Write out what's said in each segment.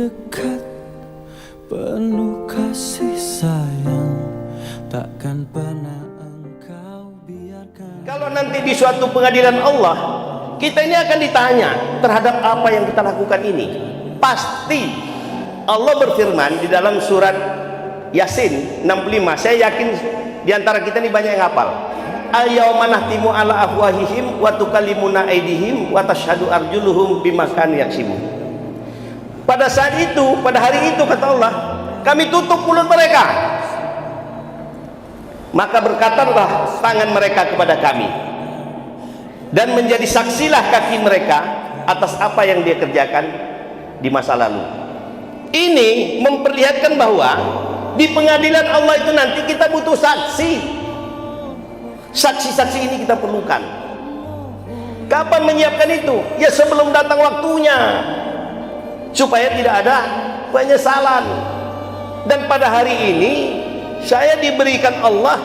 dekat, penuh kasih sayang, takkan pernah engkau biarkan. Kalau nanti di suatu pengadilan Allah, kita ini akan ditanya terhadap apa yang kita lakukan ini. Pasti Allah berfirman di dalam surat Yasin 65. Saya yakin di antara kita ini banyak yang hafal. Al-yawma nahtimu ala afwahihim wa tukallimuna aydihim wa tashhadu arjuluhum bima kanu yaksibun. Pada saat itu, pada hari itu kata Allah, kami tutup mulut mereka. Maka berkatalah tangan mereka kepada kami, dan menjadi saksilah kaki mereka atas apa yang dia kerjakan di masa lalu. Ini memperlihatkan bahwa di pengadilan Allah itu nanti kita butuh saksi. Saksi-saksi ini kita perlukan. Kapan menyiapkan itu? Ya sebelum datang waktunya, supaya tidak ada penyesalan. Dan pada hari ini saya diberikan Allah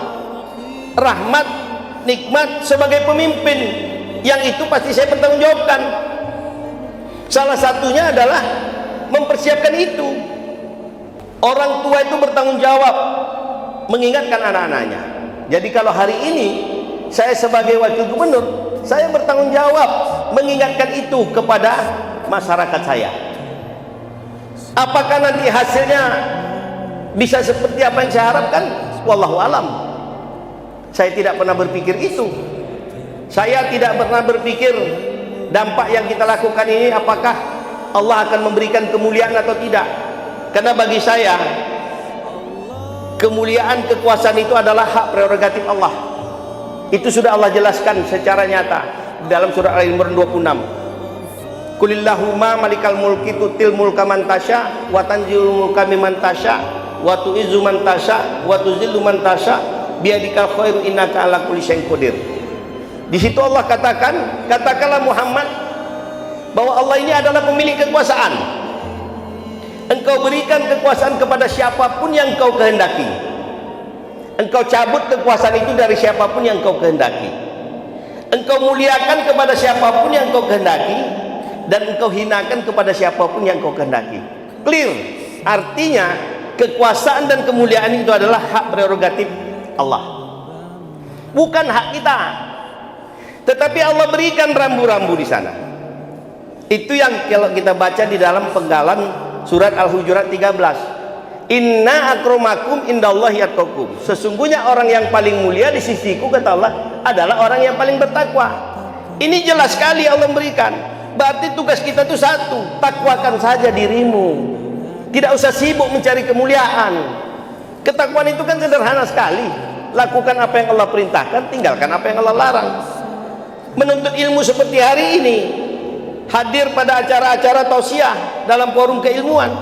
rahmat, nikmat sebagai pemimpin, yang itu pasti saya bertanggungjawabkan. Salah satunya adalah mempersiapkan itu. Orang tua itu bertanggung jawab mengingatkan anak-anaknya. Jadi kalau hari ini saya sebagai wakil gubernur, saya bertanggung jawab mengingatkan itu kepada masyarakat saya. Apakah nanti hasilnya bisa seperti apa yang saya harapkan? Wallahu alam. Saya tidak pernah berpikir itu. Saya tidak pernah berpikir dampak yang kita lakukan ini apakah Allah akan memberikan kemuliaan atau tidak. Karena bagi saya, kemuliaan, kekuasaan itu adalah hak prerogatif Allah. Itu sudah Allah jelaskan secara nyata dalam surah Al-Imran 26. Kulillahumma malikal mulki tutil mulka man tasya wa tanzilul mulka mimman tasya wa tu'izzu man tasya wa tuzillu man tasya biyadikal khairu innaka ala kulli syai'in qadir. Di situ Allah katakan, katakanlah Muhammad bahwa Allah ini adalah pemilik kekuasaan. Engkau berikan kekuasaan kepada siapapun yang engkau kehendaki. Engkau cabut kekuasaan itu dari siapapun yang engkau kehendaki. Engkau muliakan kepada siapapun yang engkau kehendaki, dan engkau hinakan kepada siapapun yang engkau kehendaki. Clear. Artinya kekuasaan dan kemuliaan itu adalah hak prerogatif Allah, bukan hak kita. Tetapi Allah berikan rambu-rambu di sana. Itu yang kalau kita baca di dalam penggalan surat Al-Hujurat 13. Inna akramakum indallahi atqakum. Sesungguhnya orang yang paling mulia di sisiku, kata Allah, adalah orang yang paling bertakwa. Ini jelas sekali Allah memberikan. Berarti tugas kita itu satu, takwakan saja dirimu. Tidak usah sibuk mencari kemuliaan. Ketakwaan itu kan sederhana sekali. Lakukan apa yang Allah perintahkan, tinggalkan apa yang Allah larang. Menuntut ilmu seperti hari ini, hadir pada acara-acara tausiah dalam forum keilmuan,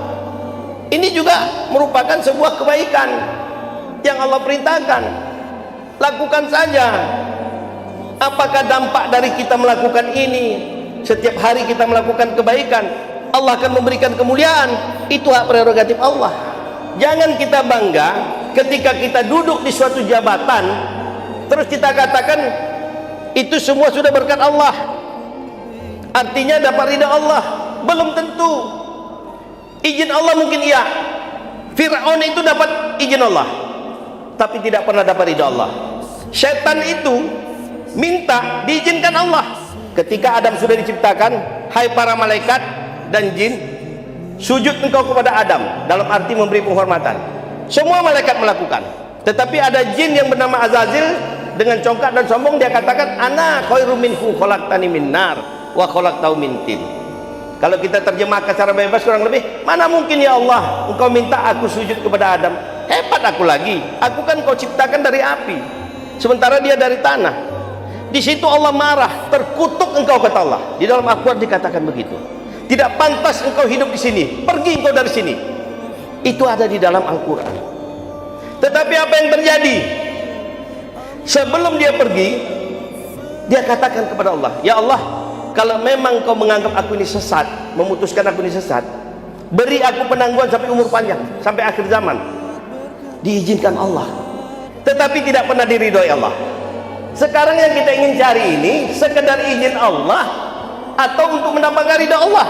ini juga merupakan sebuah kebaikan yang Allah perintahkan. Lakukan saja. Apakah dampak dari kita melakukan ini? Setiap hari kita melakukan kebaikan, Allah akan memberikan kemuliaan. Itu hak prerogatif Allah. Jangan kita bangga ketika kita duduk di suatu jabatan terus kita katakan itu semua sudah berkat Allah, artinya dapat ridha Allah. Belum tentu. Izin Allah mungkin iya. Fir'aun itu dapat izin Allah, tapi tidak pernah dapat ridha Allah. Setan itu minta diizinkan Allah. Ketika Adam sudah diciptakan, hai para malaikat dan jin, sujud engkau kepada Adam, dalam arti memberi penghormatan. Semua malaikat melakukan. Tetapi ada jin yang bernama Azazil, dengan congkak dan sombong dia katakan, ana khairum minhu khalaqtani min nar wa khalaqtahu min tin. Kalau kita terjemahkan secara bebas kurang lebih, mana mungkin ya Allah engkau minta aku sujud kepada Adam? Hebat aku lagi, aku kan kau ciptakan dari api, sementara dia dari tanah. Di situ Allah marah, terkutuk engkau, kata Allah. Di dalam Al-Quran dikatakan begitu. Tidak pantas engkau hidup di sini, pergi engkau dari sini. Itu ada di dalam Al-Quran. Tetapi apa yang terjadi? Sebelum dia pergi, dia katakan kepada Allah, ya Allah, kalau memang kau menganggap aku ini sesat, memutuskan aku ini sesat, beri aku penangguhan sampai umur panjang, sampai akhir zaman. Diizinkan Allah, tetapi tidak pernah diridhoi Allah. Sekarang yang kita ingin cari ini sekedar izin Allah atau untuk mendapatkan ridha Allah.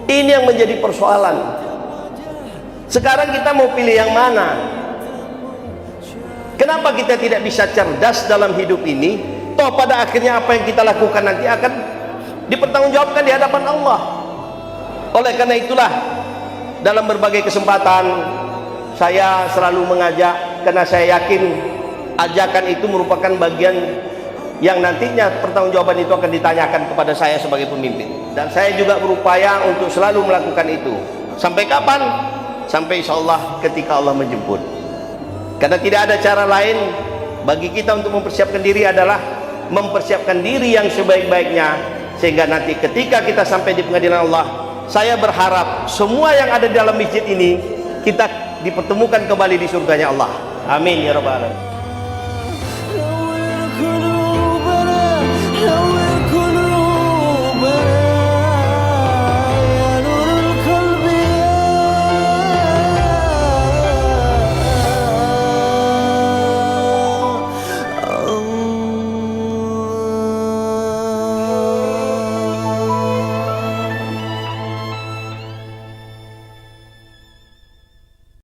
Ini yang menjadi persoalan. Sekarang kita mau pilih yang mana? Kenapa kita tidak bisa cerdas dalam hidup ini? Toh pada akhirnya apa yang kita lakukan nanti akan dipertanggungjawabkan di hadapan Allah. Oleh karena itulah, dalam berbagai kesempatan saya selalu mengajak, karena saya yakin ajakan itu merupakan bagian yang nantinya pertanggungjawaban itu akan ditanyakan kepada saya sebagai pemimpin. Dan saya juga berupaya untuk selalu melakukan itu. Sampai kapan? Sampai insya Allah ketika Allah menjemput. Karena tidak ada cara lain bagi kita untuk mempersiapkan diri adalah mempersiapkan diri yang sebaik-baiknya, sehingga nanti ketika kita sampai di pengadilan Allah, saya berharap semua yang ada di dalam masjid ini kita dipertemukan kembali di surganya Allah. Amin ya rabbal alamin.